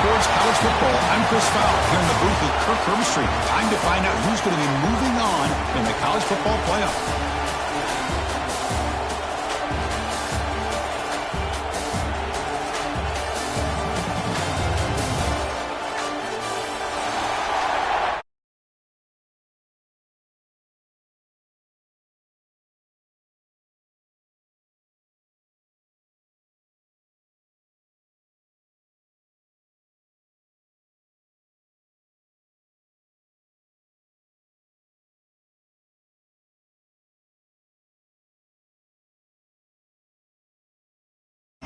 Sports College Football. I'm Chris Fowle here in the booth with Kirk Herbstreit. Time to find out who's going to be moving on in the college football playoff.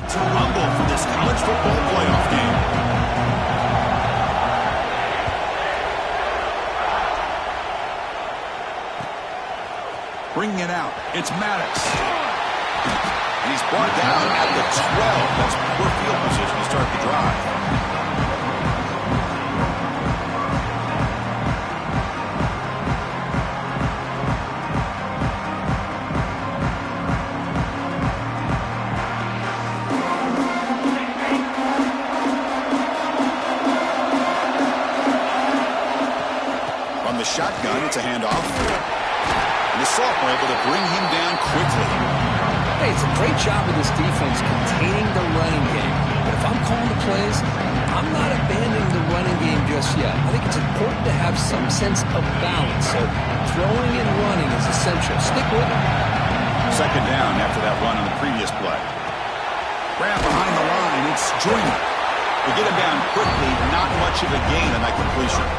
To rumble for this college football playoff game. Bringing it out, it's Maddox. And he's brought down at the 12. That's poor field position to start the drive. Shotgun, it's a handoff. And the sophomore able to bring him down quickly. Hey, it's a great job of this defense containing the running game. But if I'm calling the plays, I'm not abandoning the running game just yet. I think it's important to have some sense of balance. So throwing and running is essential. Stick with it. Second down after that run on the previous play. Grab behind the line, it's Joyner. They get him down quickly, not much of a gain on that completion.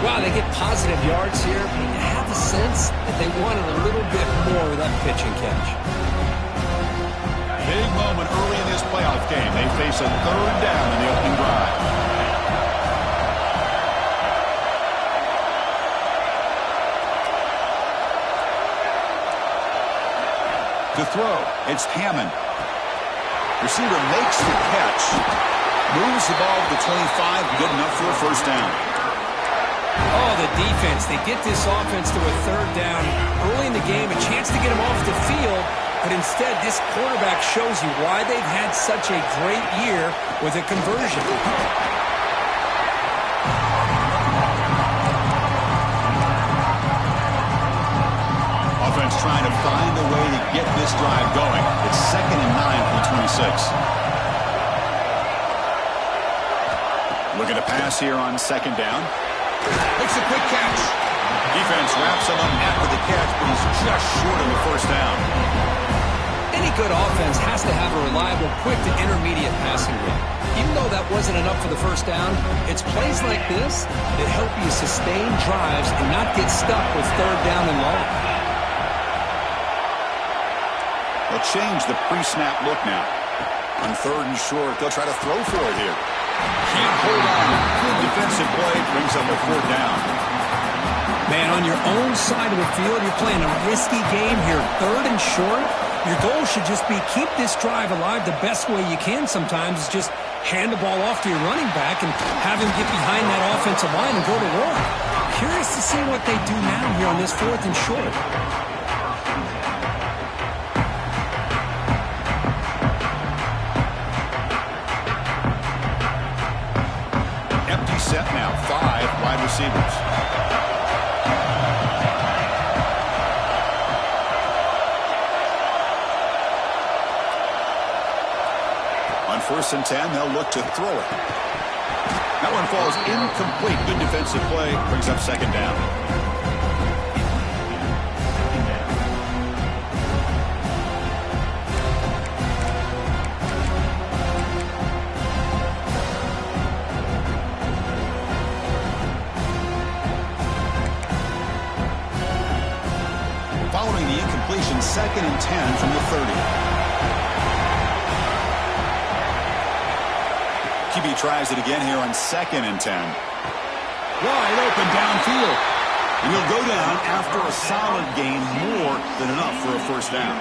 Wow, they get positive yards here, but you have the sense that they wanted a little bit more with that pitch and catch. Big moment early in this playoff game. They face a third down in the opening drive. To throw, it's Hammond. Receiver makes the catch, moves the ball to the 25, good enough for a first down. Oh, the defense. They get this offense to a third down early in the game, a chance to get them off the field, but instead this quarterback shows you why they've had such a great year with a conversion. Offense trying to find a way to get this drive going. It's 2nd and 9 from the 26. Looking to pass here on second down. Makes a quick catch. Defense wraps him up after the catch, but he's just short of the first down. Any good offense has to have a reliable, quick to intermediate passing game. Even though that wasn't enough for the first down, it's plays like this that help you sustain drives and not get stuck with third down and long. They'll change the pre-snap look now. On third and short, they'll try to throw for it here. Can't hold on. Good defensive play brings up a fourth down. Man, on your own side of the field, you're playing a risky game here. Third and short, your goal should just be keep this drive alive the best way you can sometimes is just hand the ball off to your running back and have him get behind that offensive line and go to work. Curious to see what they do now here on this fourth and short. Set now, 5 wide receivers. On 1st and 10, they'll look to throw it. That one falls incomplete. Good defensive play, brings up second down. Following the incompletion, 2nd and 10 from the 30. QB tries it again here on 2nd and 10. Wide open downfield. And he'll go down after a solid gain, more than enough for a first down.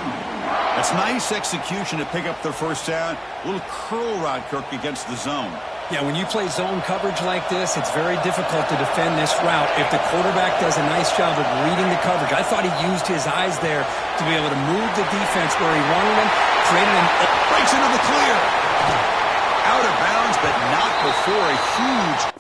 That's nice execution to pick up the first down. A little curl route, Kirk, against the zone. Yeah, when you play zone coverage like this, it's very difficult to defend this route if the quarterback does a nice job of reading the coverage. I thought he used his eyes there to be able to move the defense where he wanted them, created them. Breaks into the clear. Out of bounds, but not cut before a huge...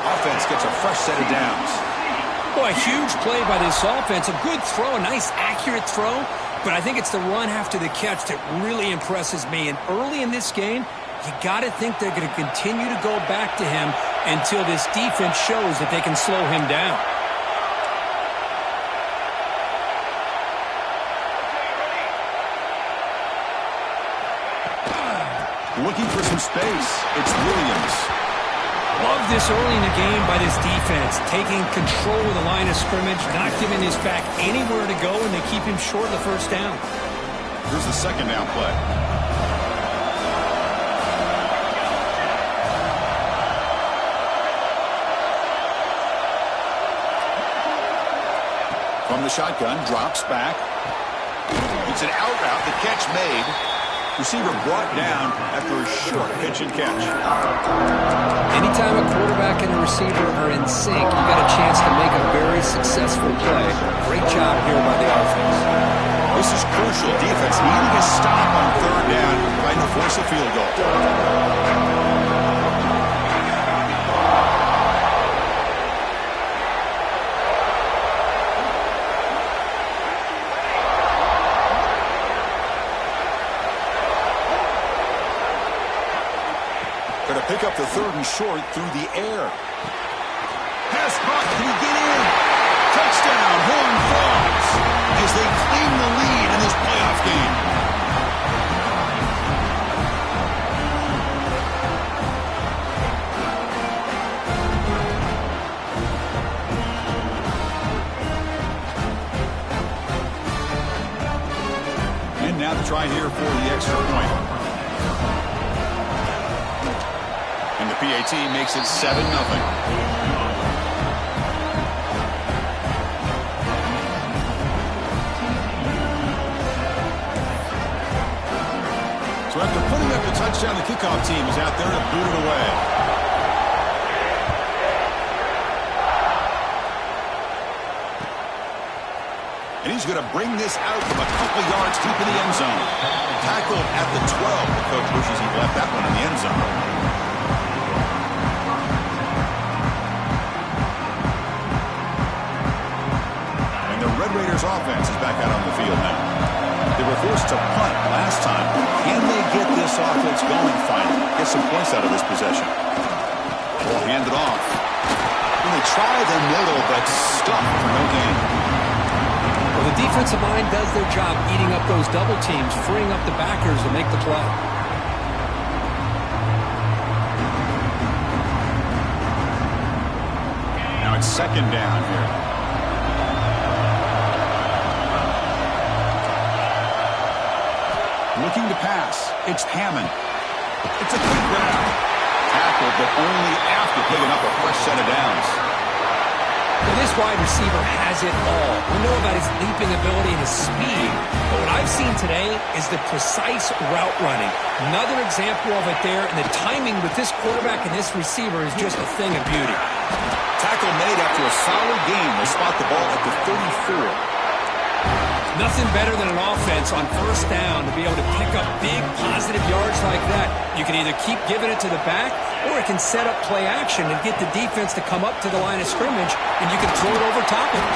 Offense gets a fresh set of downs. Boy, a huge play by this offense. A good throw, a nice accurate throw. But I think it's the run after the catch that really impresses me. And early in this game, you got to think they're going to continue to go back to him until this defense shows that they can slow him down. Looking for some space. It's Williams. Love this early in the game by this defense, taking control of the line of scrimmage, not giving his back anywhere to go, and they keep him short of the first down. Here's the second down play. From the shotgun, drops back. It's an out route, the catch made. Receiver brought down after a short pitch and catch. Anytime a quarterback and a receiver are in sync, you got a chance to make a very successful play. Great job here by the offense. This is crucial. Defense needing a stop on third down, trying to force a field goal. Going to pick up the third and short through the air. Pass caught. Can he get in? Touchdown. Horn Frogs as they claim the lead in this playoff game. And now the try here for the extra point. And the PAT makes it 7-0. So after putting up the touchdown, the kickoff team is out there to boot it away. And he's going to bring this out from a couple yards deep in the end zone. Tackled at the 12. The coach wishes he left that one in the end zone. Raiders offense is back out on the field now. They were forced to punt last time. Can they get this offense going finally? Get some points out of this possession. Ball handed off. And they try the middle, but stuck for no gain. Well, the defensive line does their job eating up those double teams, freeing up the backers to make the play. Now it's second down here. Looking to pass. It's Hammond. It's a quick route. Tackled, but only after picking up a fresh set of downs. Well, this wide receiver has it all. We know about his leaping ability and his speed, but what I've seen today is the precise route running. Another example of it there, and the timing with this quarterback and this receiver is just a thing of beauty. Tackle made after a solid game. They spot the ball at the 34. Nothing better than an offense on first down to be able to pick up big positive yards like that. You can either keep giving it to the back, or it can set up play action and get the defense to come up to the line of scrimmage, and you can throw it over top of it.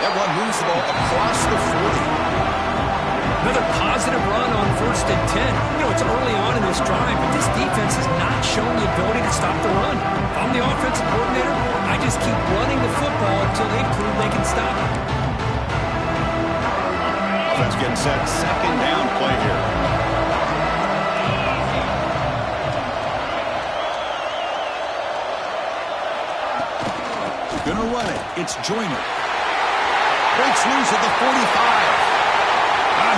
That one moves the ball across the 40. Another positive run on 1st and 10. You know, it's early on in this drive, but this defense has not shown the ability to stop the run. If I'm the offensive coordinator, I just keep running the football until they prove they can stop it. Offense getting set. Second down play here. Gonna run it. It's Joyner. Breaks loose at the 45.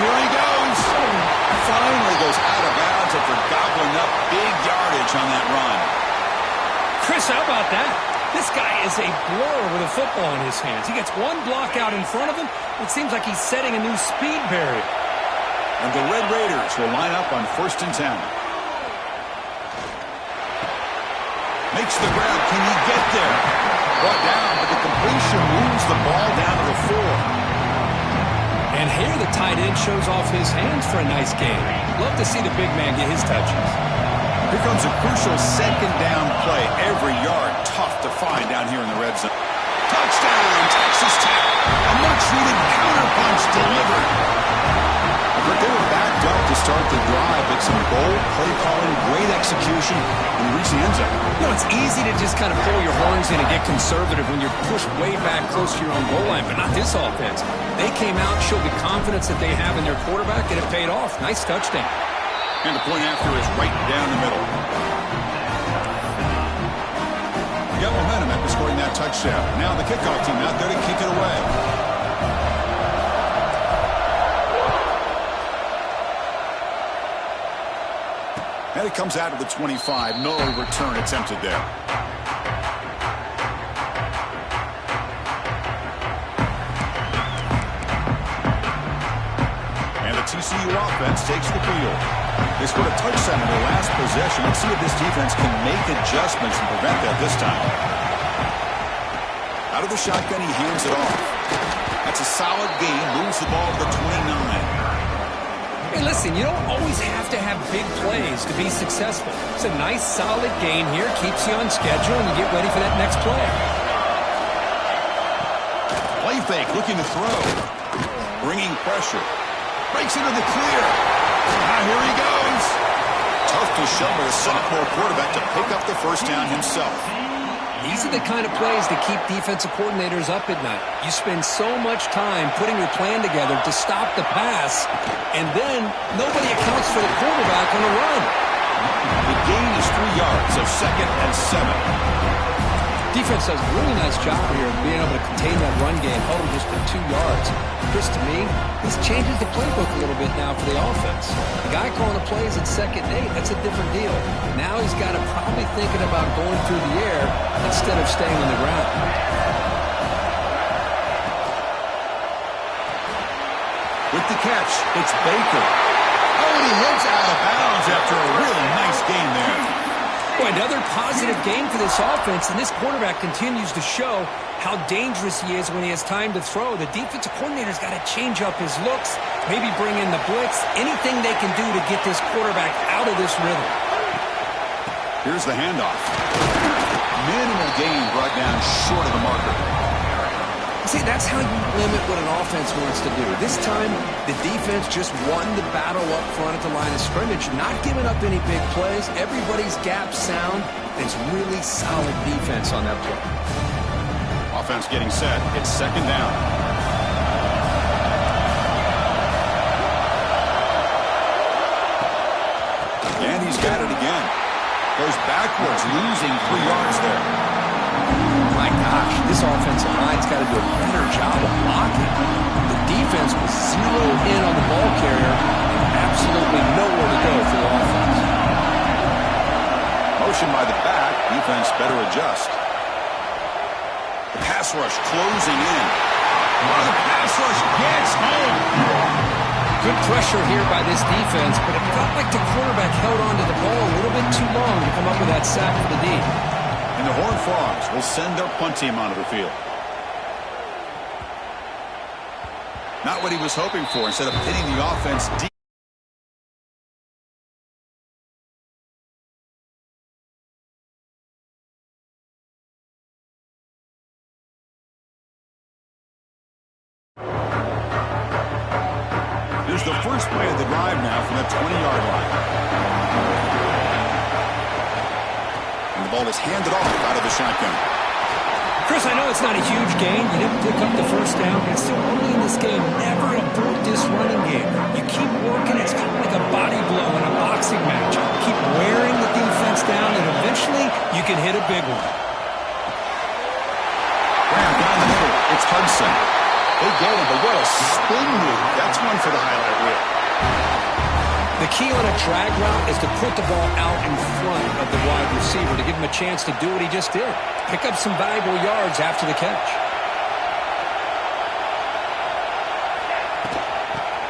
Here he goes. Finally goes out of bounds after gobbling up big yardage on that run. Chris, how about that? This guy is a blur with a football in his hands. He gets one block out in front of him. It seems like he's setting a new speed barrier. And the Red Raiders will line up on 1st and 10. Makes the grab. Can he get there? Brought down, but the completion moves the ball down to the 4. And here the tight end shows off his hands for a nice game. Love to see the big man get his touches. Here comes a crucial 2nd down play. Every yard tough to find down here in the red zone. Touchdown, Texas Tech. A much-needed counterpunch delivered. But they were backed up to start the drive, but some bold play calling, great execution, and reach the end zone. You know, it's easy to just kind of pull your horns in and get conservative when you're pushed way back close to your own goal line, but not this offense. They came out, showed the confidence that they have in their quarterback, and it paid off. Nice touchdown. And the point after is right down the middle. Got momentum after scoring that touchdown. Now the kickoff team out there to kick it away. And it comes out of the 25. No return attempted there. And the TCU offense takes the field. They scored a touchdown in their last possession. Let's see if this defense can make adjustments and prevent that this time. Out of the shotgun, he hands it off. That's a solid gain. Moves the ball to the 29. Hey, listen, you don't always have to have big plays to be successful. It's a nice, solid gain here. Keeps you on schedule, and you get ready for that next play. Play fake, looking to throw. Bringing pressure. Breaks into the clear. Here he goes. Tough to show by the sophomore quarterback to pick up the 1st down himself. These are the kind of plays that keep defensive coordinators up at night. You spend so much time putting your plan together to stop the pass, and then nobody accounts for the quarterback on the run. The gain is 3 yards, so 2nd and 7. Defense does a really nice job here of being able to contain that run game, hold them just to 2 yards. Chris, to me, this changes the playbook a little bit now for the offense. The guy calling the plays at 2nd and 8, that's a different deal. Now he's got to probably thinking about going through the air instead of staying on the ground. With the catch, it's Baker. Oh, and he hits out of bounds after a really nice game there. Boy, another positive game for this offense, and this quarterback continues to show how dangerous he is when he has time to throw. The defensive coordinator's got to change up his looks, maybe bring in the blitz, anything they can do to get this quarterback out of this rhythm. Here's the handoff. Minimal gain brought down short of the marker. See, that's how you limit what an offense wants to do. This time, the defense just won the battle up front at the line of scrimmage, not giving up any big plays. Everybody's gap sound. It's really solid defense on that play. Offense getting set. It's 2nd down. And he's got it again. Goes backwards, losing 3 yards there. My gosh, this offensive line's got to do a better job of blocking. The defense was zeroed in on the ball carrier and absolutely nowhere to go for the offense. Motion by the back. Defense better adjust. The pass rush closing in. Oh, the pass rush gets home. Good pressure here by this defense, but it felt like the quarterback held on to the ball a little bit too long to come up with that sack for the D. And the Horned Frogs will send their punt team onto the field. Not what he was hoping for. Instead of hitting the offense deep. Here's the first play of the drive now from the 20-yard line. And the ball is handed off out of the shotgun. Chris, I know it's not a huge gain. You didn't pick up the 1st down, but it's still early in this game. Never abort this running game. You keep working. It's kind of like a body blow in a boxing match. Keep wearing the defense down, and eventually you can hit a big one. Graham down the middle. It's Hudson. They get him, but what a spin move. That's one for the highlight reel. The key on a drag route is to put the ball out in front of the wide receiver to give him a chance to do what he just did. Pick up some valuable yards after the catch.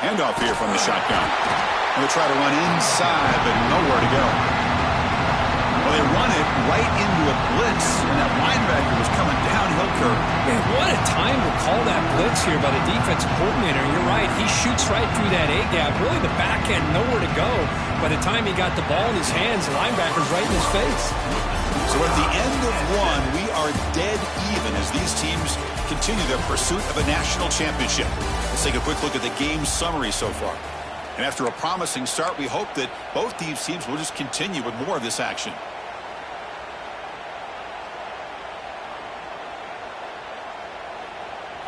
Handoff here from the shotgun. And they try to run inside, but nowhere to go. Well, they run it right into a blitz, and that linebacker was coming downhill curve. Man, what a time to call that blitz here by the defensive coordinator. You're right. He shoots right through that A-gap. Really, the back end, nowhere to go. By the time he got the ball in his hands, the linebacker's right in his face. So at the end of one, we are dead even as these teams continue their pursuit of a national championship. Let's take a quick look at the game summary so far. And after a promising start, we hope that both these teams will just continue with more of this action.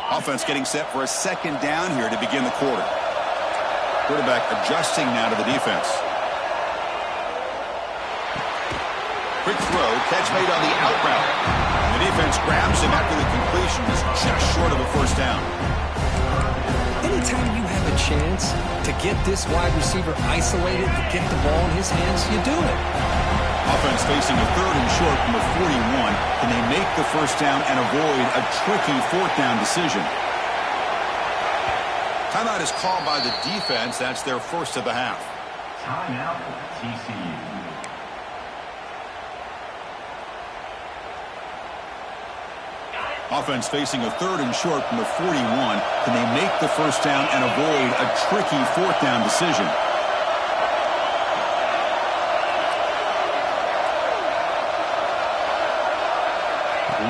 Offense getting set for a second down here to begin the quarter. Quarterback adjusting now to the defense. Quick throw, catch made on the out route. The defense grabs him after the completion is just short of a first down. Anytime you have a chance to get this wide receiver isolated, to get the ball in his hands, you do it. Offense facing a third and short from the 41. Can they make the first down and avoid a tricky fourth down decision? Timeout is called by the defense. That's their first of the half. Timeout, TCU. Offense facing a third and short from the 41. Can they make the first down and avoid a tricky fourth down decision?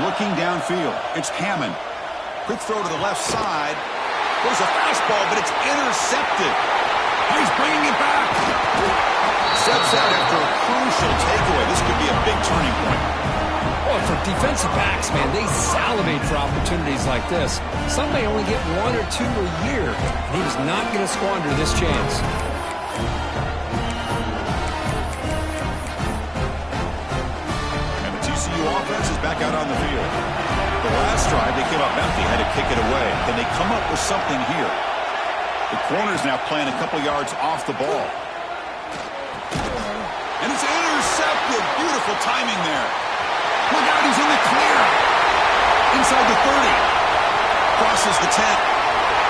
Looking downfield, it's Hammond. Quick throw to the left side. There's a fastball, but it's intercepted. He's bringing it back. Steps out after a crucial takeaway. This could be a big turning point. Well, for defensive backs, man, they salivate for opportunities like this. Some may only get one or two a year. He was not going to squander this chance. Offense is back out on the field. The last drive, they came up empty, had to kick it away. Can they come up with something here? The corner's now playing a couple yards off the ball. And it's intercepted. Beautiful timing there. Look out, he's in the clear. Inside the 30. Crosses the 10.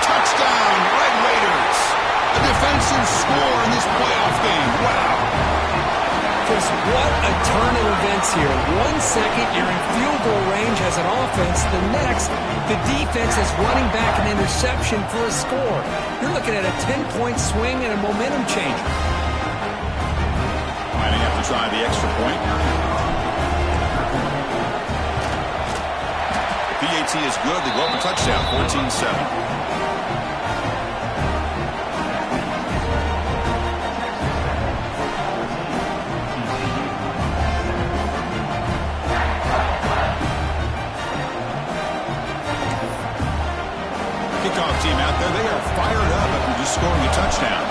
Touchdown, Red Raiders. A defensive score in this playoff game. Wow. Chris, what a turn of events here. 1 second, you're in field goal range as an offense. The next, the defense is running back an interception for a score. You're looking at a 10-point swing and a momentum changer. Might have to try the extra point. The PAT is good. They go up a touchdown, 14-7. Kickoff team out there, they are fired up after just scoring a touchdown.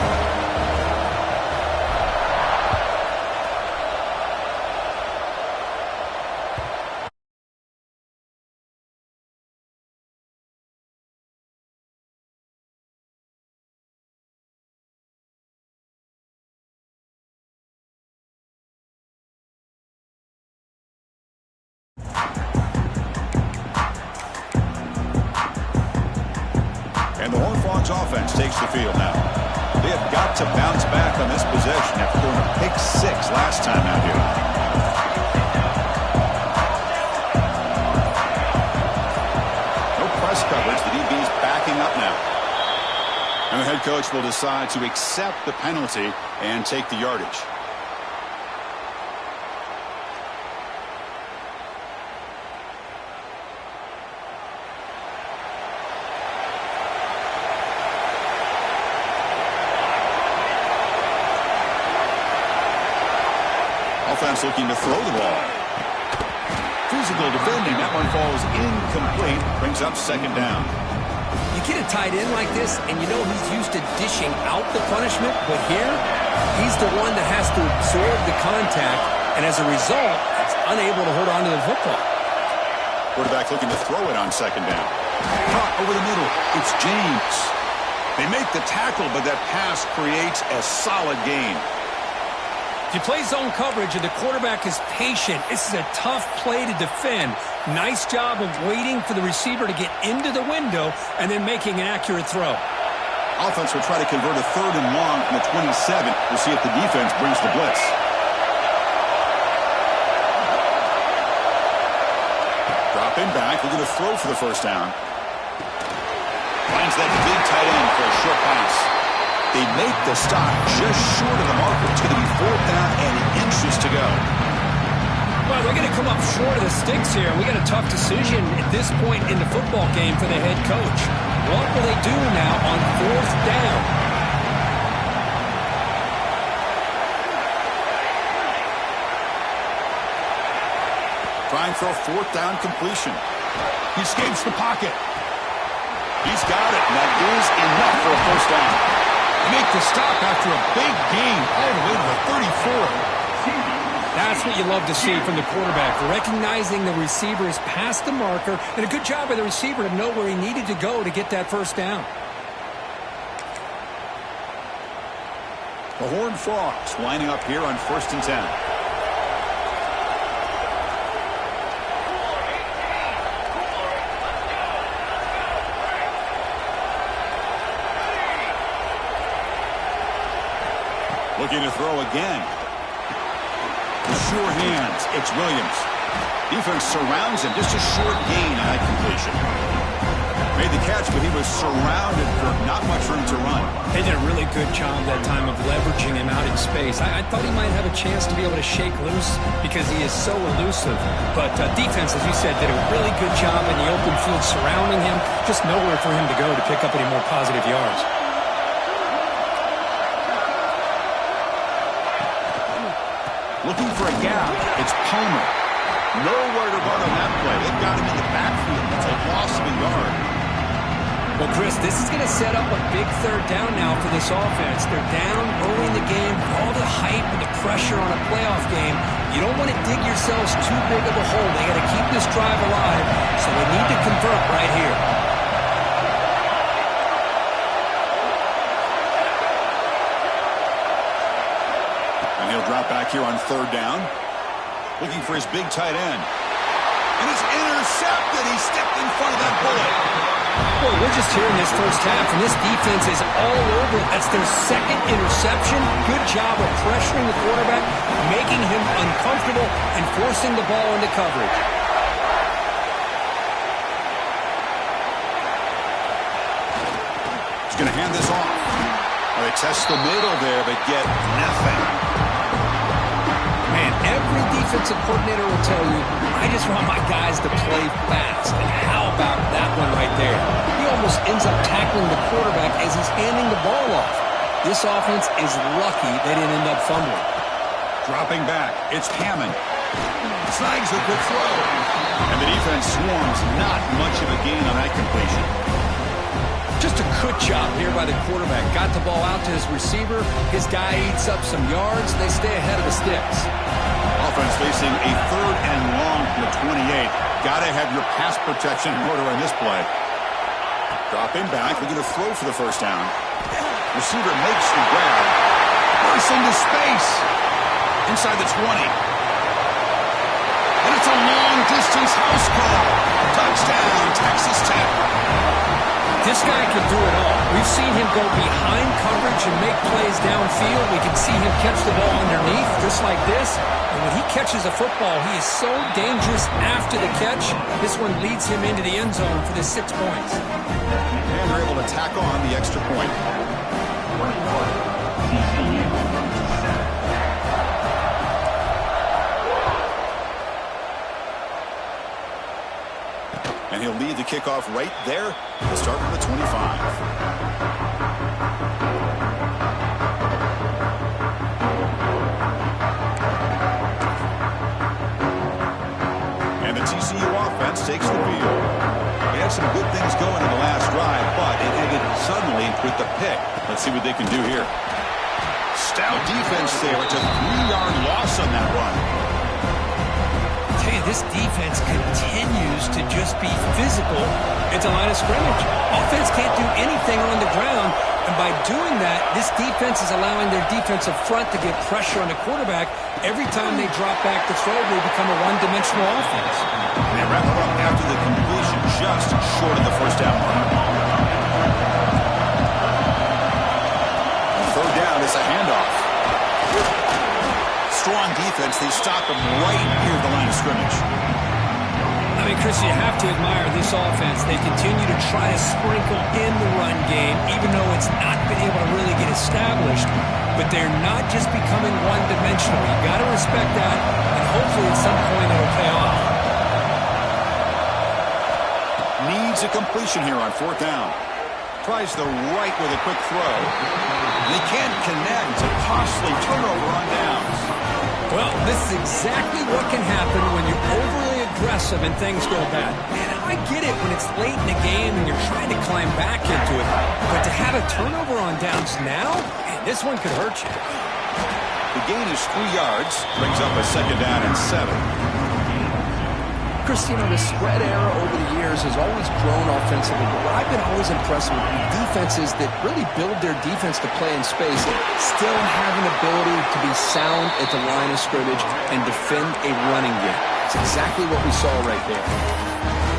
And the Horned Frogs offense takes the field now. They have got to bounce back on this possession after throwing a pick six last time out here. No press coverage. The DB's backing up now. And the head coach will decide to accept the penalty and take the yardage. Offense looking to throw the ball. Physical defending. That one falls incomplete. Brings up second down. You get a tight end like this, and you know he's used to dishing out the punishment, but here, he's the one that has to absorb the contact, and as a result, he's unable to hold on to the football. Quarterback looking to throw it on second down. Caught over the middle. It's James. They make the tackle, but that pass creates a solid gain. If you play zone coverage and the quarterback is patient, this is a tough play to defend. Nice job of waiting for the receiver to get into the window and then making an accurate throw. Offense will try to convert a 3rd and long from the 27. We'll see if the defense brings the blitz. Dropping back, looking to throw for the first down. Finds that big tight end for a short pass. They make the stop just short of the marker. It's going to be 4th down and inches to go. Well, they're going to come up short of the sticks here. We got a tough decision at this point in the football game for the head coach. What will they do now on 4th down? Trying for a 4th down completion. He escapes the pocket. He's got it, and that is enough for a first down. They make the stop after a big gain all the way to the 34. That's what you love to see from the quarterback, recognizing the receiver is past the marker, and a good job by the receiver to know where he needed to go to get that first down. The Horned Frogs lining up here on 1st and 10. Looking to throw again. With sure hands, it's Williams. Defense surrounds him. Just a short gain on that completion. Made the catch, but he was surrounded for not much room to run. They did a really good job that time of leveraging him out in space. I thought he might have a chance to be able to shake loose because he is so elusive. But defense, as you said, did a really good job in the open field surrounding him. Just nowhere for him to go to pick up any more positive yards. Looking for a gap. It's Palmer. Nowhere to run on that play. They've got him in the backfield. It's a loss of a yard. Well, Chris, this is going to set up a big 3rd down now for this offense. They're down early in the game. All the hype and the pressure on a playoff game. You don't want to dig yourselves too big of a hole. They got to keep this drive alive, so they need to convert right here. Drop back here on 3rd down. Looking for his big tight end. And it's intercepted. He stepped in front of that bullet. Boy, we're just here in this first half, and this defense is all over. That's their 2nd interception. Good job of pressuring the quarterback, making him uncomfortable, and forcing the ball into coverage. He's going to hand this off. Well, they test the middle there, but get nothing. Man, every defensive coordinator will tell you, I just want my guys to play fast. And how about that one right there? He almost ends up tackling the quarterback as he's handing the ball off. This offense is lucky they didn't end up fumbling. Dropping back, it's Hammond. Snags a good throw. And the defense swarms. Not much of a gain on that completion. Just a good job here by the quarterback. Got the ball out to his receiver. His guy eats up some yards. They stay ahead of the sticks. Offense facing a 3rd and long from the 28. Got to have your pass protection in order on this play. Dropping back, looking to throw for the first down. Receiver makes the grab. Bursts into space. Inside the 20. And it's a long-distance house call. Touchdown, Texas Tech. This guy can do it all. We've seen him go behind coverage and make plays downfield. We can see him catch the ball underneath, just like this. And when he catches a football, he is so dangerous after the catch. This one leads him into the end zone for the 6 points. And they're able to tack on the extra point. TCU. And he'll lead the kickoff right there. He'll start from the 25. And the TCU offense takes the field. They had some good things going in the last drive, but it ended suddenly with the pick. Let's see what they can do here. Stout defense there. It's a 3-yard loss on that run. this defense continues to just be physical at the line of scrimmage. Offense can't do anything on the ground, and by doing that, this defense is allowing their defensive front to get pressure on the quarterback. Every time they drop back to throw, they become a one-dimensional offense. And they wrap it up after the completion, just short of the first down mark. Third down is a handoff. Strong defense. They stop him right near the line of scrimmage. I mean, Chris, you have to admire this offense. They continue to try to sprinkle in the run game, even though it's not been able to really get established. But they're not just becoming one-dimensional. You've got to respect that, and hopefully at some point it'll pay off. Needs a completion here on fourth down. Tries the right with a quick throw. They can't connect. It's a costly turnover on downs. Well, this is exactly what can happen when you're overly aggressive and things go bad. Man, I get it when it's late in the game and you're trying to climb back into it. But to have a turnover on downs now, man, this one could hurt you. The gain is 3 yards. Brings up a second down and 7. Chris, you know, the spread era over the years has always grown offensively, but what I've been always impressed with defenses that really build their defense to play in space still have an ability to be sound at the line of scrimmage and defend a running game. It's exactly what we saw right there.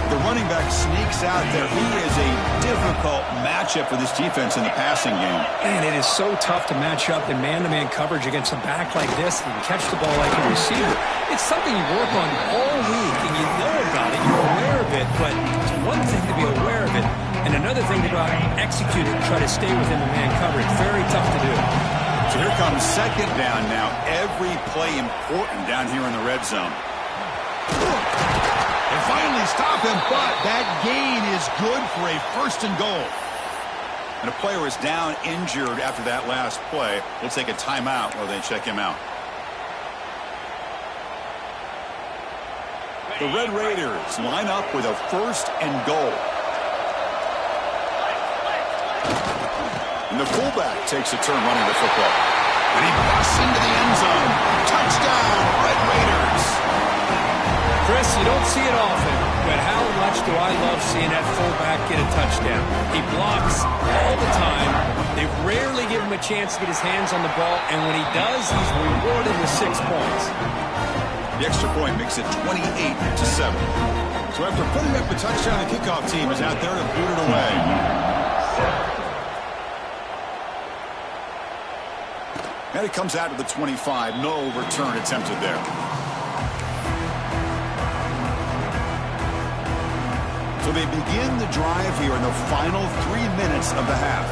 The running back sneaks out there. He is a difficult matchup for this defense in the passing game. Man, it is so tough to match up in man-to-man coverage against a back like this and catch the ball like a receiver. It's something you work on all week, and you know about it. You're aware of it, but it's one thing to be aware of it, and another thing to go out and execute it and try to stay within the man coverage. Very tough to do. So here comes second down now. Every play important down here in the red zone. And finally stop him, but that gain is good for a first and goal. And a player is down injured after that last play. We'll take a timeout while they check him out. The Red Raiders line up with a first and goal. And the fullback takes a turn running the football. And he busts into the end zone. Touchdown, Red Raiders. Chris, you don't see it often, but how much do I love seeing that fullback get a touchdown. He blocks all the time. They rarely give him a chance to get his hands on the ball, and when he does, he's rewarded with 6 points. The extra point makes it 28-7. So after putting up a touchdown, the kickoff team is out there to boot it away. And it comes out to the 25. No return attempted there. So they begin the drive here in the final 3 minutes of the half.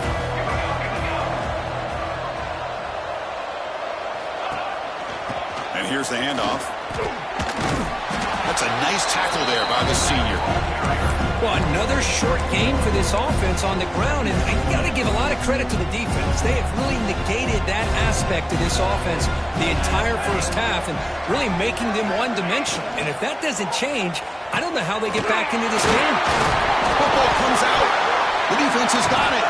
And here's the handoff. That's a nice tackle there by the senior. Well, another short game for this offense on the ground, and you got to give a lot of credit to the defense. They have really negated that aspect of this offense the entire first half and really making them one-dimensional. And if that doesn't change, I don't know how they get back into this game. Football comes out. The defense has got it.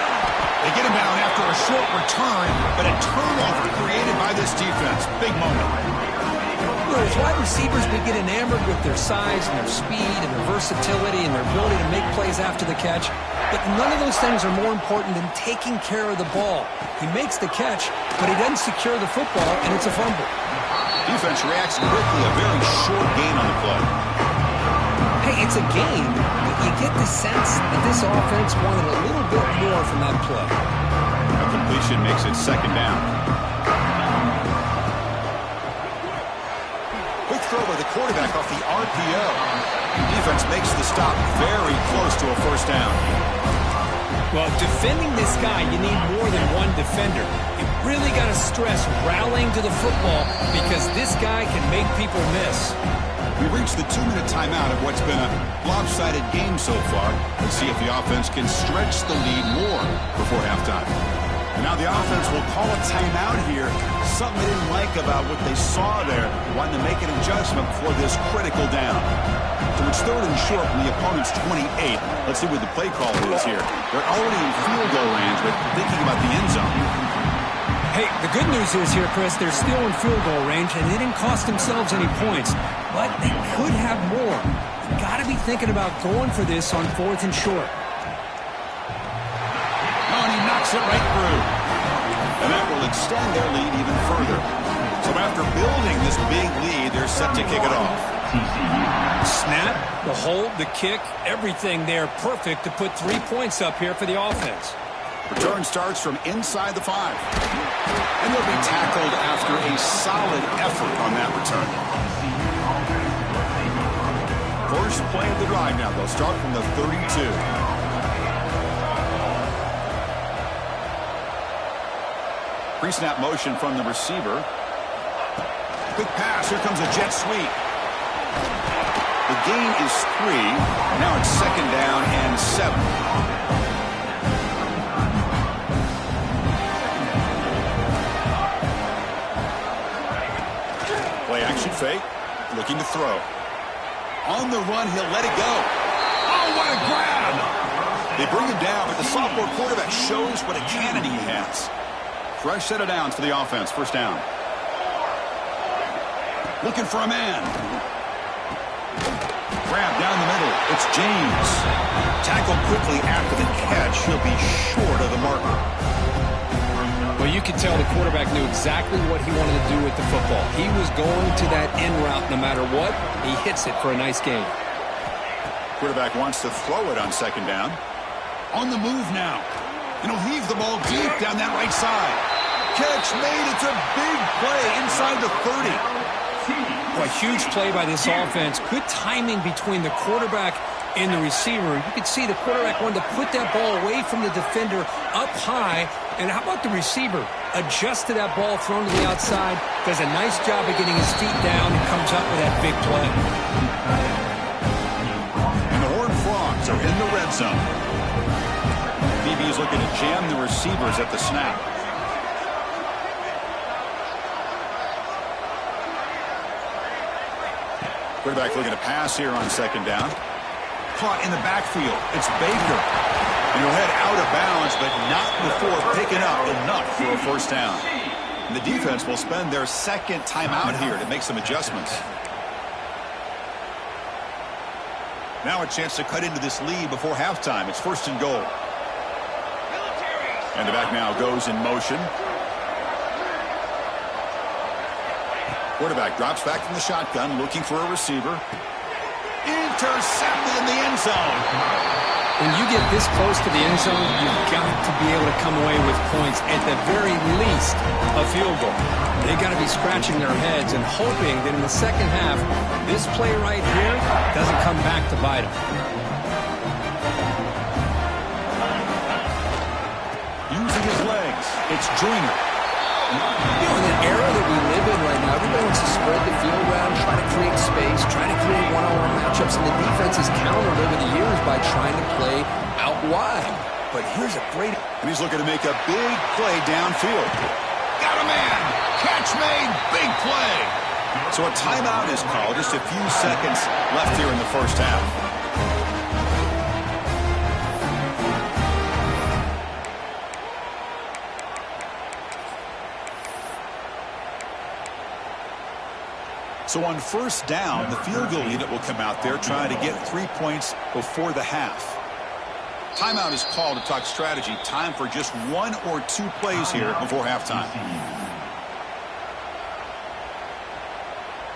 They get him down after a short return, but a turnover created by this defense. Big moment. As wide receivers, we get enamored with their size and their speed and their versatility and their ability to make plays after the catch. But none of those things are more important than taking care of the ball. He makes the catch, but he doesn't secure the football, and it's a fumble. Defense reacts quickly. A very short gain on the play. Hey, it's a game, but you get the sense that this offense wanted a little bit more from that play. A completion makes it second down. Quick throw by the quarterback off the RPO. The defense makes the stop very close to a first down. Well, defending this guy, you need more than one defender. You really got to stress rallying to the football because this guy can make people miss. We reached the 2-minute timeout of what's been a lopsided game so far. Let's see if the offense can stretch the lead more before halftime. And now the offense will call a timeout here. Something they didn't like about what they saw there. Wanting to make an adjustment before this critical down. So it's third and short from the opponent's 28. Let's see what the play call is here. They're already in field goal range, but thinking about the end zone. Hey, the good news is here, Chris, they're still in field goal range, and they didn't cost themselves any points. But they could have more. You've got to be thinking about going for this on 4th and short. Oh, and he knocks it right through. And that will extend their lead even further. So after building this big lead, they're set to kick it off. Snap, the hold, the kick, everything there perfect to put 3 points up here for the offense. Return starts from inside the 5. And they'll be tackled after a solid effort on that return. First play of the drive now. They'll start from the 32. Pre-snap motion from the receiver. Quick pass. Here comes a jet sweep. The gain is 3. Now it's 2nd down and 7. Play action fake. Looking to throw. On the run, he'll let it go. Oh, what a grab! They bring him down, but the sophomore quarterback shows what a cannon he has. Fresh set of downs for the offense. 1st down. Looking for a man. Grab down the middle. It's James. Tackled quickly after the catch. He'll be short of the marker. Well, you could tell the quarterback knew exactly what he wanted to do with the football. He was going to that in route no matter what. He hits it for a nice gain. Quarterback wants to throw it on 2nd down. On the move now. And he'll heave the ball deep down that right side. Catch made. It's a big play inside the 30. A huge play by this offense. Good timing between the quarterback and the receiver. You could see the quarterback wanted to put that ball away from the defender up high. And how about the receiver? Adjust to that ball thrown to the outside. Does a nice job of getting his feet down and comes up with that big play. And the Horned Frogs are in the red zone. BB is looking to jam the receivers at the snap. Quarterback looking to pass here on 2nd down. Caught in the backfield. It's Baker. And he'll head out of bounds, but not before picking up enough for a 1st down. And the defense will spend their 2nd timeout here to make some adjustments. Now a chance to cut into this lead before halftime. It's 1st and goal. And the back now goes in motion. Quarterback drops back from the shotgun, looking for a receiver. Intercepted in the end zone. When you get this close to the end zone, you've got to be able to come away with points, at the very least a field goal. They've got to be scratching their heads and hoping that in the 2nd half, this play right here doesn't come back to bite them. Using his legs, it's Joyner. You know, in the era that we live in right now, everybody wants to spread the field around, try to create space, try to create one-on-one matchups, and the defense has countered over the years by trying to play out wide. But here's a great... And he's looking to make a big play downfield. Got a man! Catch made! Big play! So a timeout is called. Just a few seconds left here in the 1st half. So on 1st down, the field goal unit will come out there trying to get 3 points before the half. Timeout is called to talk strategy. Time for just 1 or 2 plays here before halftime.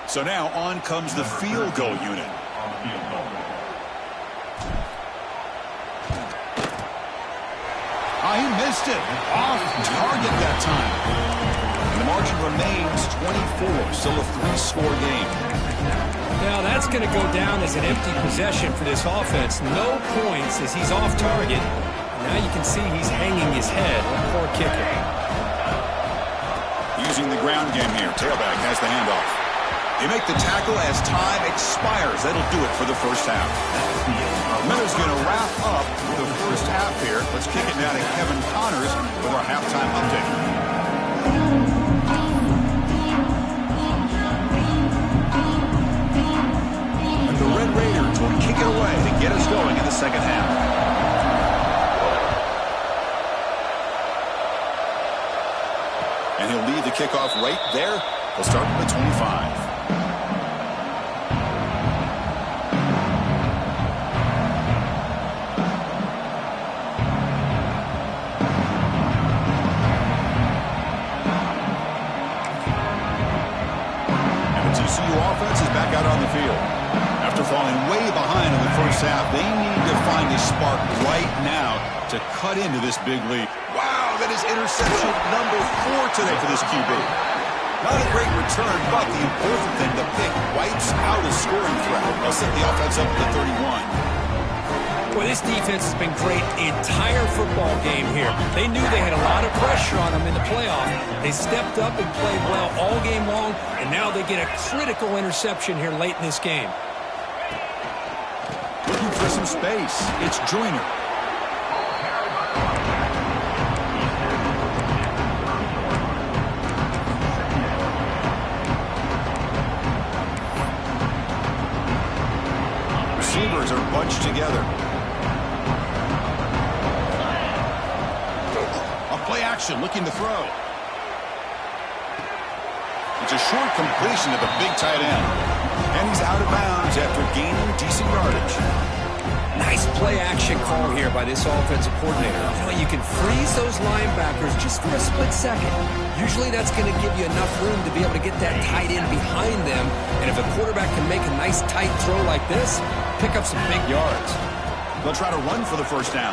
So now on comes the field goal unit. He missed it. Off target that time. The margin remains 24, still a 3-score game. Now that's going to go down as an empty possession for this offense. No points as he's off target. Now you can see he's hanging his head. Poor kicker. Using the ground game here. Tailback has the handoff. They make the tackle as time expires. That'll do it for the 1st half. Miller's going to wrap up the 1st half here. Let's kick it now to Kevin Connors with our halftime update. The Red Raiders will kick it away to get us going in the 2nd half. the kickoff right there. They'll start from the 25. TCU offense is back out on the field. After falling way behind in the first half, they need to find a spark right now to cut into this big lead. Wow, that is interception number 4 today for this QB. Not a great return, but the important thing, the pick wipes out a scoring threat. They'll set the offense up at the 31. Well, this defense has been great the entire football game here. They knew they had a lot of pressure on them in the playoff. They stepped up and played well all game long, and now they get a critical interception here late in this game. Looking for some space. It's Joyner. Receivers are bunched together. Play action, looking to throw. It's a short completion to the big tight end. And he's out of bounds after gaining decent yardage. Nice play action call here by this offensive coordinator. You know, you can freeze those linebackers just for a split second. Usually that's going to give you enough room to be able to get that tight end behind them. And if a quarterback can make a nice tight throw like this, pick up some big yards. They'll try to run for the first down.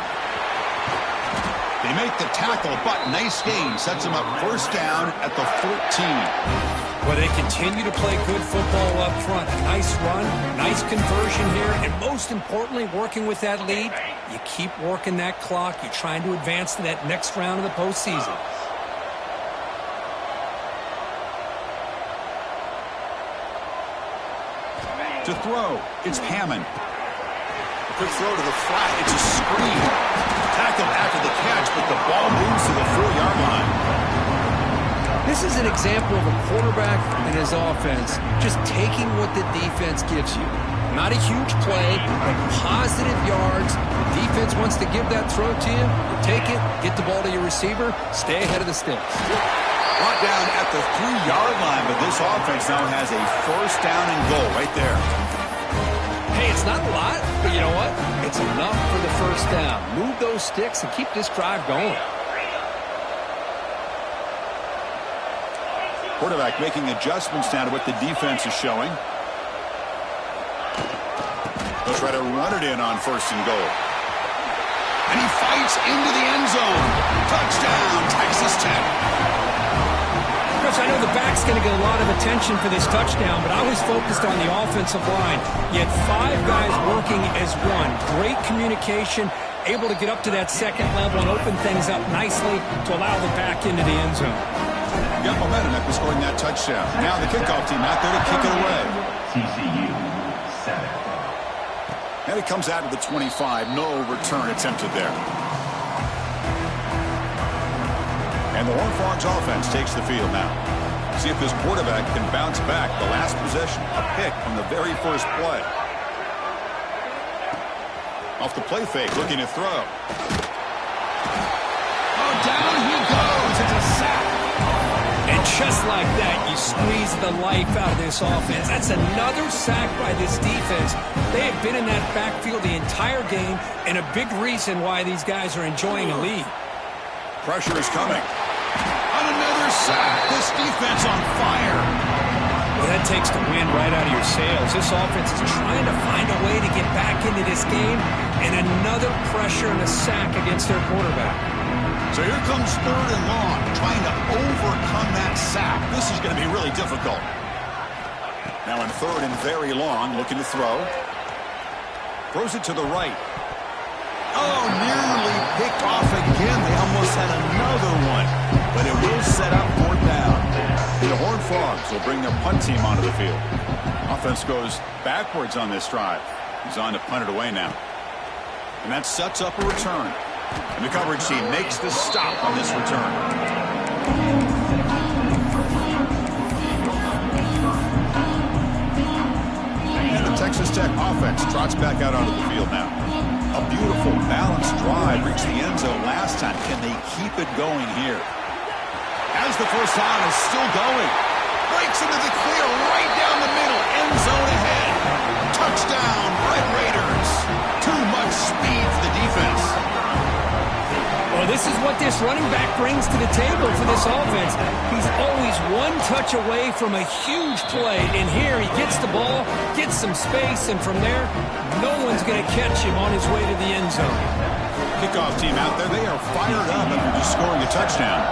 They make the tackle, but nice gain. Sets them up first down at the 14. Well, they continue to play good football up front. Nice run, nice conversion here, and most importantly, working with that lead, you keep working that clock. You're trying to advance to that next round of the postseason. To throw, it's Hammond. Quick throw to the flat. It's a screen. Tackled after the catch, but the ball moves to the 4-yard line. This is an example of a quarterback and his offense just taking what the defense gives you. Not a huge play, but positive yards. The defense wants to give that throw to you. You take it, get the ball to your receiver, stay ahead of the sticks. Brought down at the 3-yard line, but this offense now has a first down and goal right there. Hey, it's not a lot, but you know what? It's enough for the first down. Move those sticks and keep this drive going. Quarterback making adjustments now to what the defense is showing. They'll try to run it in on first and goal. And he fights into the end zone. Touchdown, Texas Tech. Coach, I know the back's going to get a lot of attention for this touchdown, but I was focused on the offensive line. You had 5 guys working as one. Great communication, able to get up to that second level and open things up nicely to allow the back into the end zone. Got momentum after scoring that touchdown. Now the kickoff team out there to kick it away. TCU 7. And it comes out to the 25. No return attempted there. And the Horned Frogs offense takes the field now. See if this quarterback can bounce back. The last possession, a pick on the very first play. Off the play fake, looking to throw. Oh, down he goes. It's a sack. And just like that, you squeeze the life out of this offense. That's another sack by this defense. They have been in that backfield the entire game, and a big reason why these guys are enjoying a lead. Pressure is coming. On another sack. This defense on fire. Well, that takes the wind right out of your sails. This offense is trying to find a way to get back into this game, and another pressure and a sack against their quarterback. So here comes 3rd and long, trying to overcome that sack. This is going to be really difficult. Now in 3rd and very long, looking to throw. Throws it to the right. Oh, nearly picked off again. They almost had another one, but it will set up 4th down. And the Horned Frogs will bring their punt team onto the field. Offense goes backwards on this drive. He's on to punt it away now. And that sets up a return. And the coverage team makes the stop on this return. And the Texas Tech offense trots back out onto the field now. A beautiful, balanced drive reached the end zone last time. Can they keep it going here? As the first down is still going. Breaks into the clear right down the middle. End zone ahead. Touchdown, Red Raiders. Too much speed for the defense. Well, this is what this running back brings to the table for this offense. He's always one touch away from a huge play. And here he gets the ball, gets some space, and from there, no one's going to catch him on his way to the end zone. Kickoff team out there, they are fired up after just scoring a touchdown.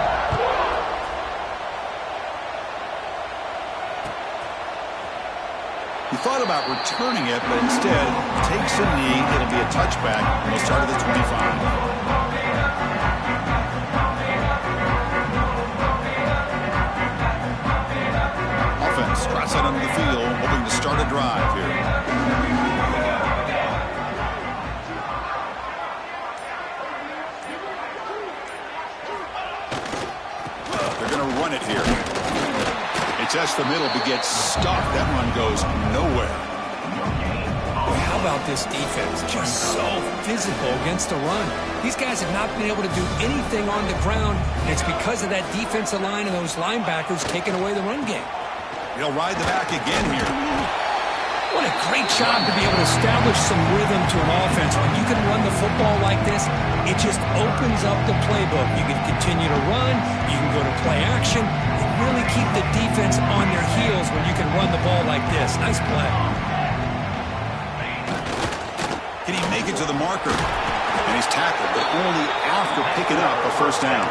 He thought about returning it, but instead takes a knee. It'll be a touchback, and they'll start at the 25. Offense trots out onto the field, hoping to start a drive here. They're going to run it here. They test the middle, but gets stuck. That run goes nowhere. Boy, how about this defense? Just so physical against the run. These guys have not been able to do anything on the ground, and it's because of that defensive line and those linebackers taking away the run game. He'll ride the back again here. What a great job to be able to establish some rhythm to an offense. When you can run the football like this, it just opens up the playbook. You can continue to run. You can go to play action. And really keep the defense on their heels when you can run the ball like this. Nice play. Can he make it to the marker? And he's tackled, but only after picking up a first down.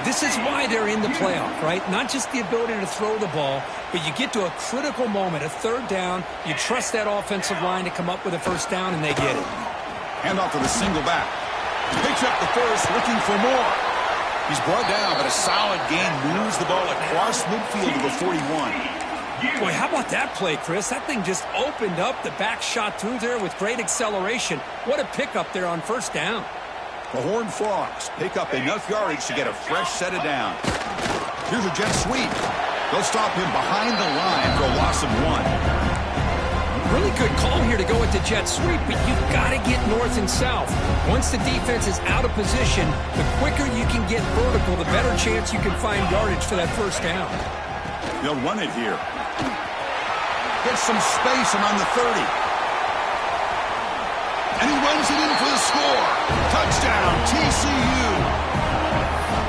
This is why they're in the playoff, right? Not just the ability to throw the ball, but you get to a critical moment, a third down. You trust that offensive line to come up with a first down, and they get it. Handoff to the single back. Picks up the first, looking for more. He's brought down, but a solid gain moves the ball across midfield to the 41. Boy, how about that play, Chris? That thing just opened up. The back shot through there with great acceleration. What a pickup there on first down. The Horned Frogs pick up enough yardage to get a fresh set of downs. Here's a jet sweep. They'll stop him behind the line for a loss of 1. Really good call here to go with the jet sweep, but you've got to get north and south. Once the defense is out of position, the quicker you can get vertical, the better chance you can find yardage for that first down. They'll run it here. Gets some space around the 30. And he runs it in for the score. Touchdown, TCU.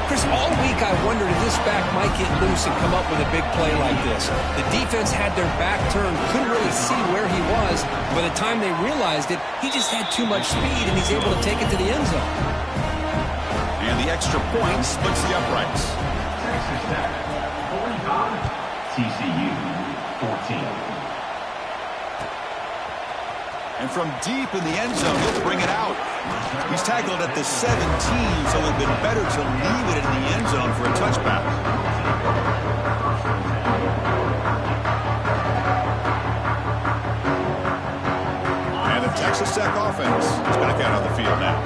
Chris, all week I wondered if this back might get loose and come up with a big play like this. The defense had their back turned, couldn't really see where he was. By the time they realized it, he just had too much speed, and he's able to take it to the end zone. And the extra point splits the uprights. TCU 14. And from deep in the end zone, he'll bring it out. He's tackled at the 17, so it would have been better to leave it in the end zone for a touchback. And the Texas Tech offense is back out on the field now.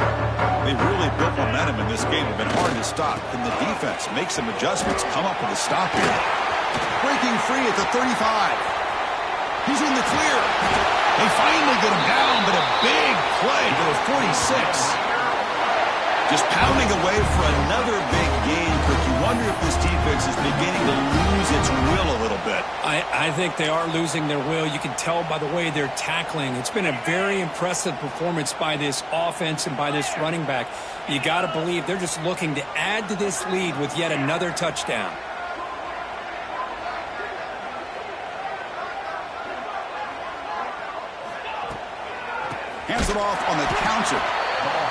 They've really built momentum in this game. It's been hard to stop. Can the defense make some adjustments, come up with a stop here? Breaking free at the 35. He's in the clear. They finally get him down, but a big play to the 46. Just pounding away for another big game. But you wonder if this defense is beginning to lose its will a little bit. I think they are losing their will. You can tell by the way they're tackling. It's been a very impressive performance by this offense and by this running back. You got to believe they're just looking to add to this lead with yet another touchdown. Hands it off on the counter.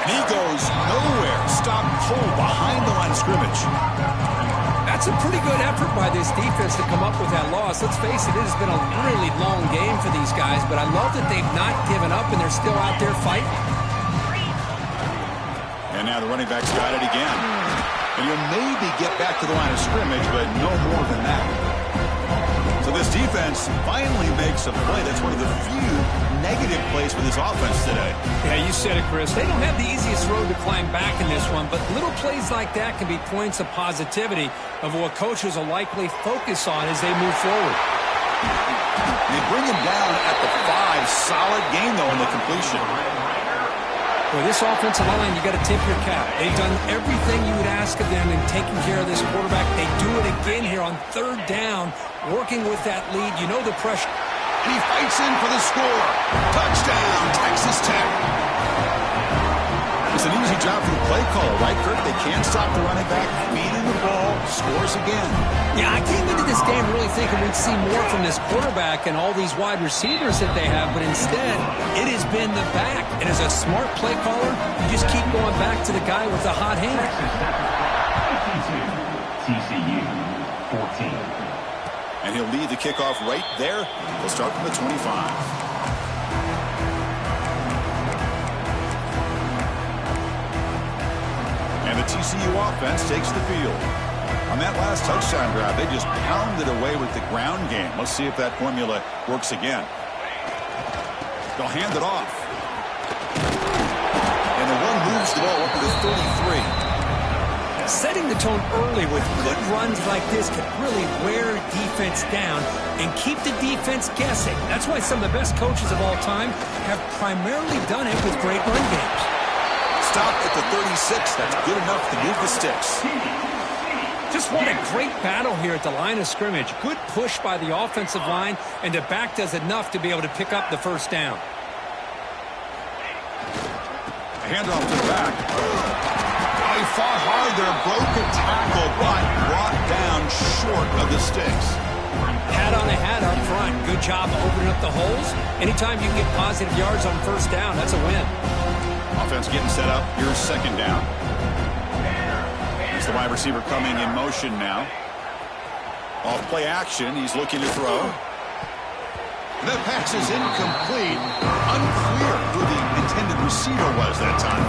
And he goes nowhere. Stopped cold behind the line of scrimmage. That's a pretty good effort by this defense to come up with that loss. Let's face it, it has been a really long game for these guys, but I love that they've not given up and they're still out there fighting. And now the running back's got it again. And you'll maybe get back to the line of scrimmage, but no more than that. So this defense finally makes a play. That's one of the few negative plays for this offense today. Yeah, you said it, Chris. They don't have the easiest road to climb back in this one, but little plays like that can be points of positivity of what coaches will likely focus on as they move forward. They bring him down at the 5. Solid game, though, in the completion. Well, this offensive line, you got to tip your cap. They've done everything you would ask of them in taking care of this quarterback. They do it again here on third down, working with that lead. You know the pressure. And he fights in for the score. Touchdown, Texas Tech. It's an easy job for the play caller, right, Kirk? They can't stop the running back, feeding the ball, scores again. Yeah, I came into this game really thinking we'd see more from this quarterback and all these wide receivers that they have, but instead, it has been the back. And as a smart play caller, you just keep going back to the guy with the hot hand. TCU 14. And he'll lead the kickoff right there. He'll start from the 25. And the TCU offense takes the field. On that last touchdown drive, they just pounded away with the ground game. Let's see if that formula works again. They'll hand it off. And the one moves the ball up to the 33. Setting the tone early with good runs like this can really wear defense down and keep the defense guessing. That's why some of the best coaches of all time have primarily done it with great run games. Stop at the 36. That's good enough to move the sticks. Just what a great battle here at the line of scrimmage. Good push by the offensive line, and the back does enough to be able to pick up the first down. Handoff to the back. Oh, he fought hard there, broke a tackle, but brought down short of the sticks. Hat on a hat up front. Good job opening up the holes. Anytime you can get positive yards on first down, that's a win. Offense getting set up. Here's second down. It's the wide receiver coming in motion now. Off play action. He's looking to throw. The pass is incomplete. Unclear who the intended receiver was that time.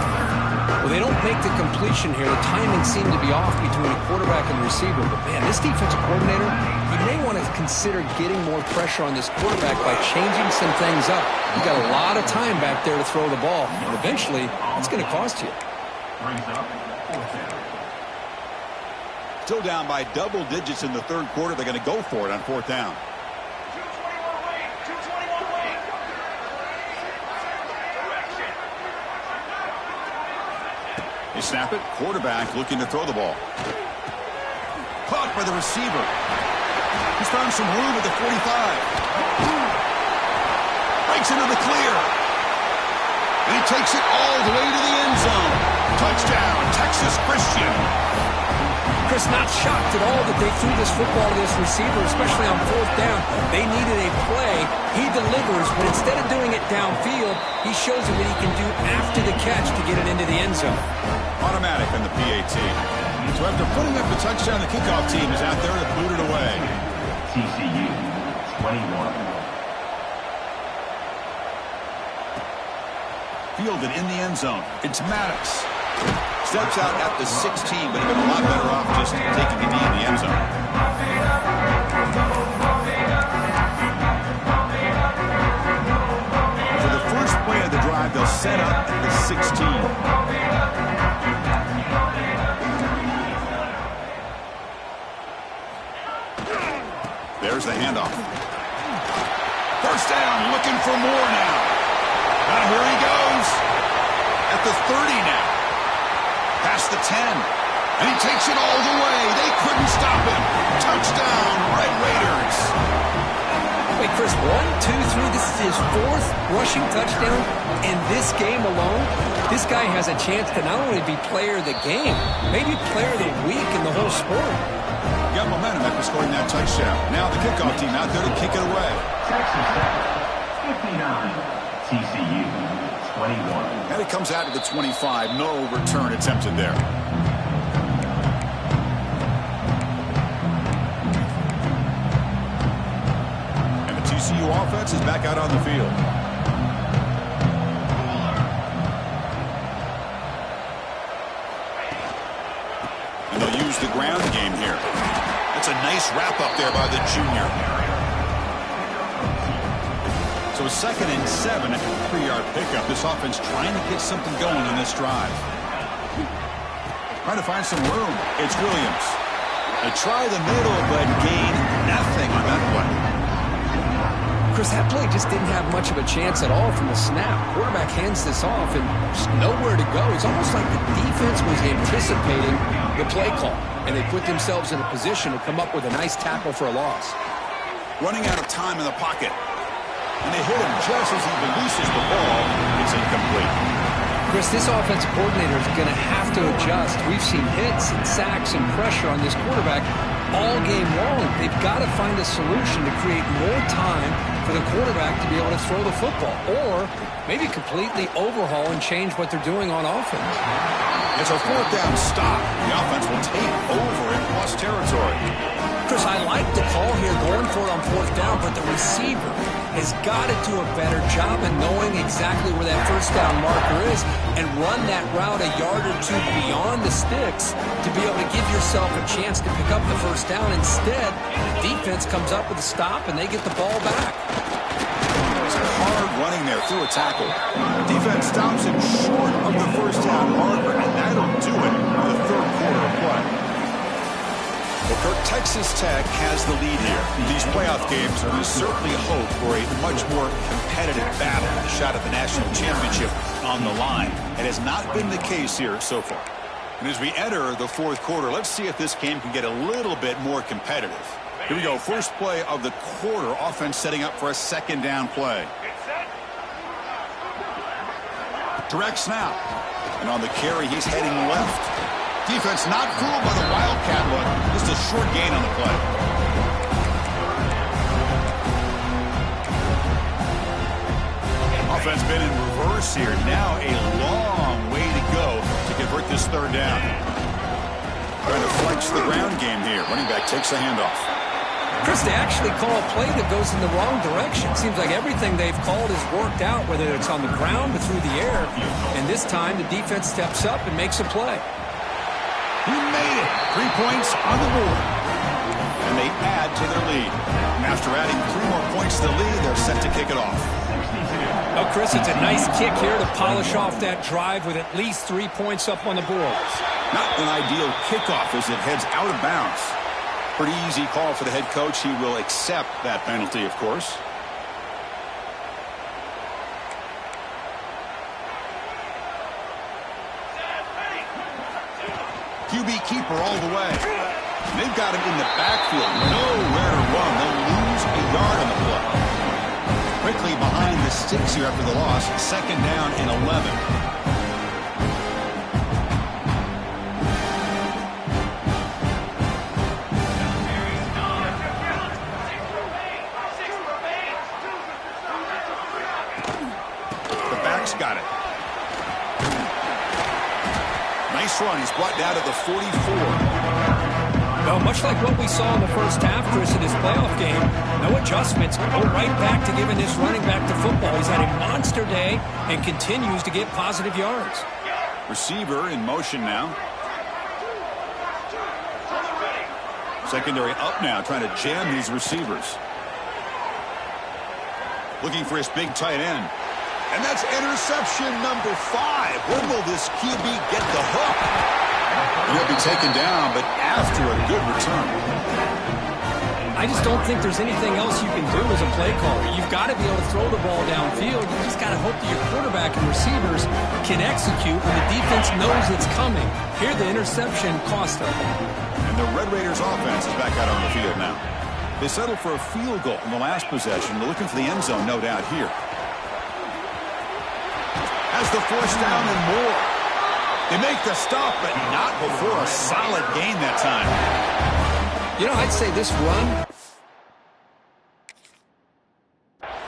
Well, they don't make the completion here. The timing seemed to be off between a quarterback and receiver. But, man, this defensive coordinator, you may want to consider getting more pressure on this quarterback by changing some things up. You got a lot of time back there to throw the ball. And eventually, it's going to cost you. Still down by double digits in the third quarter. They're going to go for it on fourth down. They snap it. Quarterback looking to throw the ball. Caught by the receiver. He's found some room at the 45. Breaks into the clear. And he takes it all the way to the end zone. Touchdown, Texas Christian. Chris, not shocked at all that they threw this football to this receiver, especially on fourth down. They needed a play. He delivers, but instead of doing it downfield, he shows them what he can do after the catch to get it into the end zone. Automatic on the PAT. So after putting up the touchdown, the kickoff team is out there to boot it away. TCU 21. Fielded in the end zone. It's Maddox. Steps out at the 16, but he'd been a lot better off just taking a knee in the end zone. For the first play of the drive, they'll set up at the 16. There's the handoff. First down, looking for more now. Now here he goes. At the 30 now. Past the 10. And he takes it all the way. They couldn't stop him. Touchdown, Red Raiders. Wait, Chris, 1, 2, 3. This is his fourth rushing touchdown in this game alone. This guy has a chance to not only be player of the game, maybe player of the week in the whole sport. Got momentum after scoring that touchdown. Now the kickoff team out there to kick it away. Texas Tech 59. TCU 21. And it comes out to the 25. No return attempted there. And the TCU offense is back out on the field. And they'll use the ground game here. That's a nice wrap up there by the junior. So a 2nd and 7 at the 3-yard pickup. This offense trying to get something going on this drive. Trying to find some room. It's Williams. They try the middle, but gain nothing on that one. Chris, that play just didn't have much of a chance at all from the snap. Quarterback hands this off and just nowhere to go. It's almost like the defense was anticipating the play call, and they put themselves in a position to come up with a nice tackle for a loss. Running out of time in the pocket. And they hit him just as he releases the ball. It's incomplete. Chris, this offensive coordinator is going to have to adjust. We've seen hits and sacks and pressure on this quarterback all game long. They've got to find a solution to create more time for the quarterback to be able to throw the football, or maybe completely overhaul and change what they're doing on offense. It's a fourth down stop. The offense will take over in plus territory. Chris, I like the call here going for it on fourth down, but the receiver has got to do a better job of knowing exactly where that first down marker is and run that route a yard or two beyond the sticks to be able to give yourself a chance to pick up the first down. Instead, the defense comes up with a stop and they get the ball back. It's hard running there through a tackle. Defense stops him short of the first down marker, and that'll do it in the third quarter of play. Well, Kirk, Texas Tech has the lead here. These playoff games are certainly hope for a much more competitive battle, a shot at the national championship on the line. It has not been the case here so far. And as we enter the fourth quarter, let's see if this game can get a little bit more competitive. Here we go. First play of the quarter. Offense setting up for a second down play. Direct snap. And on the carry, he's heading left. Defense not fooled by the Wildcat look. Just a short gain on the play. Offense been in reverse here. Now a long way to go to convert this third down. Trying to flex the ground game here. Running back takes a handoff. Chris, they actually call a play that goes in the wrong direction. Seems like everything they've called has worked out, whether it's on the ground or through the air. And this time, the defense steps up and makes a play. He made it. 3 points on the board. And they add to their lead. And after adding 3 more points to the lead, they're set to kick it off. Oh, Chris, it's a nice kick here to polish off that drive with at least 3 points up on the board. Not an ideal kickoff as it heads out of bounds. Pretty easy call for the head coach. He will accept that penalty, of course. QB keeper all the way. They've got him in the backfield. Nowhere to run. They'll lose a yard on the play. Quickly behind the sticks here after the loss. Second down and 11. Got it. Nice run. He's brought down to the 44. Well, much like what we saw in the first half, Chris, in his playoff game, no adjustments. Go right back to giving this running back to football. He's had a monster day and continues to get positive yards. Receiver in motion now. Secondary up now, trying to jam these receivers. Looking for his big tight end. And that's interception number 5. When will this QB get the hook? He'll be taken down, but after a good return. I just don't think there's anything else you can do as a play caller. You've got to be able to throw the ball downfield. You just got to hope that your quarterback and receivers can execute when the defense knows it's coming. Here, the interception cost them. And the Red Raiders offense is back out on the field now. They settled for a field goal in the last possession. They're looking for the end zone, no doubt, here. Has the force down and more. They make the stop, but not before a solid gain that time. You know, I'd say this run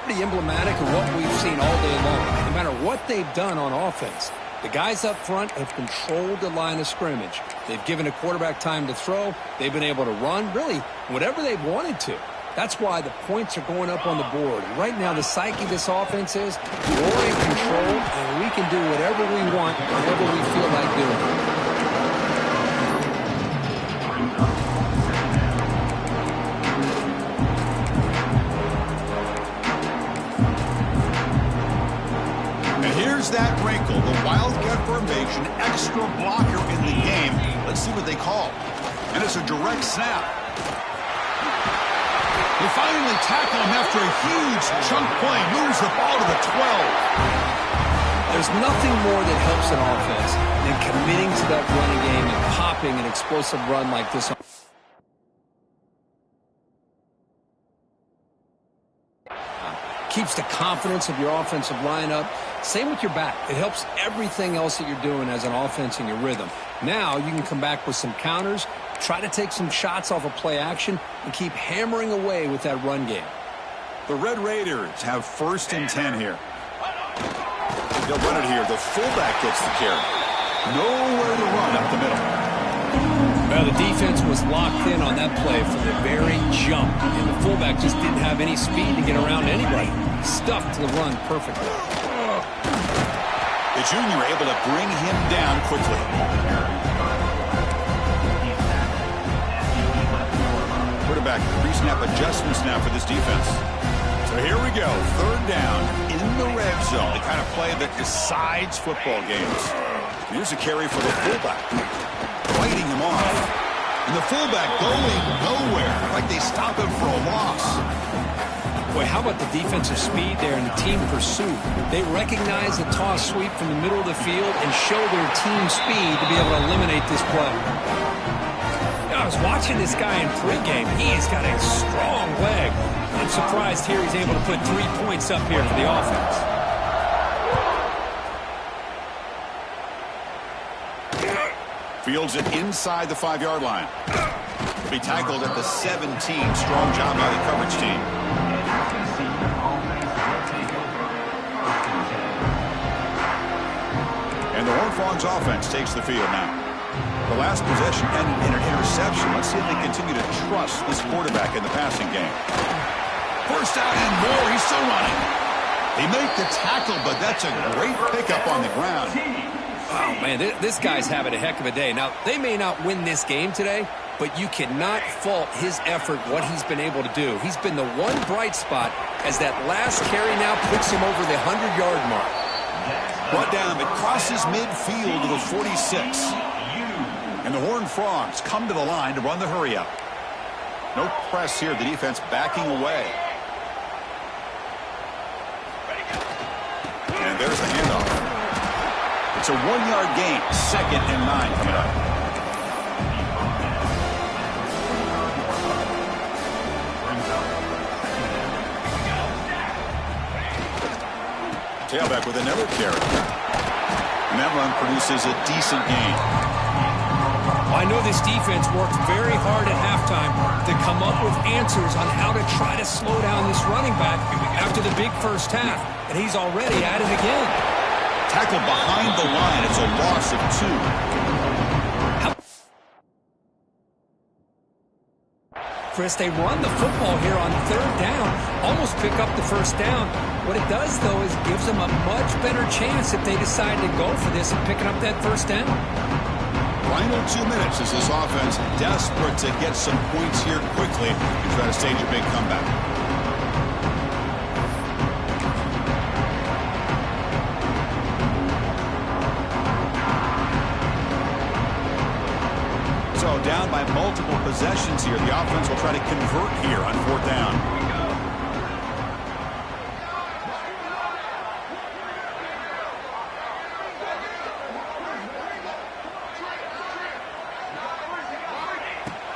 pretty emblematic of what we've seen all day long. No matter what they've done on offense, the guys up front have controlled the line of scrimmage. They've given a quarterback time to throw. They've been able to run, really, whatever they've wanted to. That's why the points are going up on the board. Right now, the psyche of this offense is we're in control, and we can do whatever we want, whatever we feel like doing. And here's that wrinkle, the Wildcat formation, extra blocker in the game. Let's see what they call. And it's a direct snap. They finally tackle him after a huge chunk play. Moves the ball to the 12. There's nothing more that helps an offense than committing to that running game and popping an explosive run like this. Keeps the confidence of your offensive line up. Same with your back. It helps everything else that you're doing as an offense in your rhythm. Now you can come back with some counters, try to take some shots off of play action, and keep hammering away with that run game. The Red Raiders have 1st and 10 here. They'll run it here. The fullback gets the carry. Nowhere to run up the middle. Well, the defense was locked in on that play from the very jump, and the fullback just didn't have any speed to get around anybody. Stuffed the run perfectly. The junior able to bring him down quickly. Quarterback pre-snap adjustments now for this defense. So here we go. 3rd down in the red zone. The kind of play that decides football games. Here's a carry for the fullback. Fighting him off. And the fullback going nowhere. Like they stop him for a loss. Boy, how about the defensive speed there and the team pursuit? They recognize the toss sweep from the middle of the field and show their team speed to be able to eliminate this play. I was watching this guy in pregame. He has got a strong leg. I'm surprised here he's able to put 3 points up here for the offense. Fields it inside the 5-yard line. He'll be tackled at the 17. Strong job by the coverage team. And the Horned Frogs offense takes the field now. The last possession ended in an interception. Let's see if they continue to trust this quarterback in the passing game. 1st down and more. He's still running. They make the tackle, but that's a great pickup on the ground. Wow, man, this guy's having a heck of a day. Now, they may not win this game today, but you cannot fault his effort, what he's been able to do. He's been the one bright spot as that last carry now puts him over the 100-yard mark. Brought down, it crosses midfield to the 46. And the Horned Frogs come to the line to run the hurry-up. No press here. The defense backing away. And there's the handoff. It's a 1-yard gain. 2nd and 9 coming up. Tailback with another carry. And that run produces a decent gain. I know this defense worked very hard at halftime to come up with answers on how to try to slow down this running back after the big first half. And he's already at it again. Tackle behind the line. It's a loss of 2. Chris, they run the football here on 3rd down, almost pick up the 1st down. What it does, though, is gives them a much better chance if they decide to go for this and picking up that 1st down. Final 2 minutes as this offense desperate to get some points here quickly and try to stage a big comeback. So down by multiple possessions here. The offense will try to convert here on 4th down.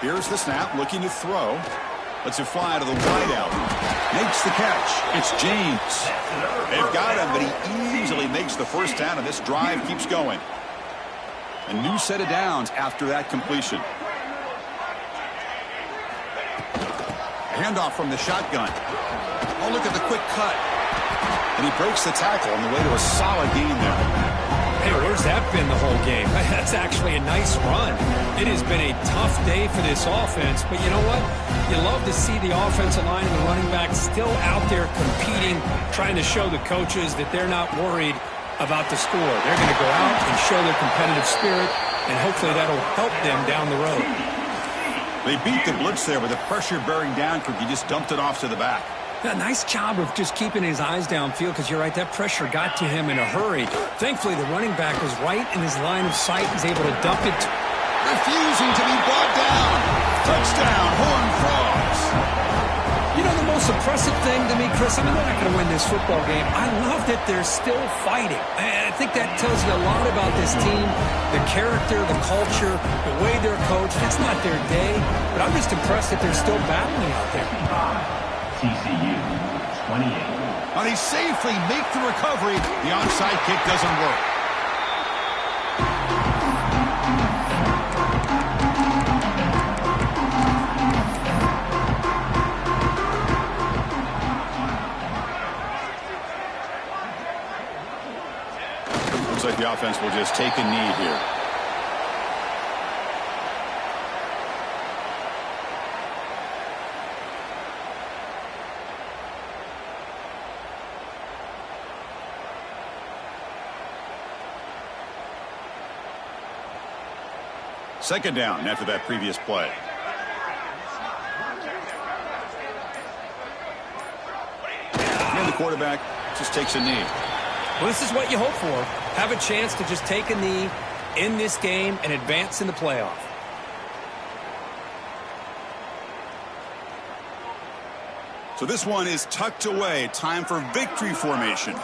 Here's the snap, looking to throw. Lets it fly to the wideout. Makes the catch. It's James. They've got him, but he easily makes the 1st down, and this drive keeps going. A new set of downs after that completion. Handoff from the shotgun. Oh, look at the quick cut. And he breaks the tackle on the way to a solid gain there. Hey, where's that been the whole game? That's actually a nice run. It has been a tough day for this offense, but you know what? You love to see the offensive line and the running back still out there competing, trying to show the coaches that they're not worried about the score. They're going to go out and show their competitive spirit, and hopefully that'll help them down the road. They beat the blitz there with the pressure bearing down. He just dumped it off to the back. A nice job of just keeping his eyes downfield, because you're right, that pressure got to him in a hurry. Thankfully, the running back was right in his line of sight. He's able to dump it. Refusing to be brought down. Touchdown, Horned Frogs. You know, the most impressive thing to me, Chris, I mean, they're not going to win this football game. I love that they're still fighting. I think that tells you a lot about this team, the character, the culture, the way they're coached. It's not their day, but I'm just impressed that they're still battling out there. TCU, 28. And he safely make the recovery. The onside kick doesn't work. Looks like the offense will just take a knee here. Second down after that previous play. And the quarterback just takes a knee. Well, this is what you hope for. Have a chance to just take a knee in this game and advance in the playoff. So this one is tucked away. Time for victory formation.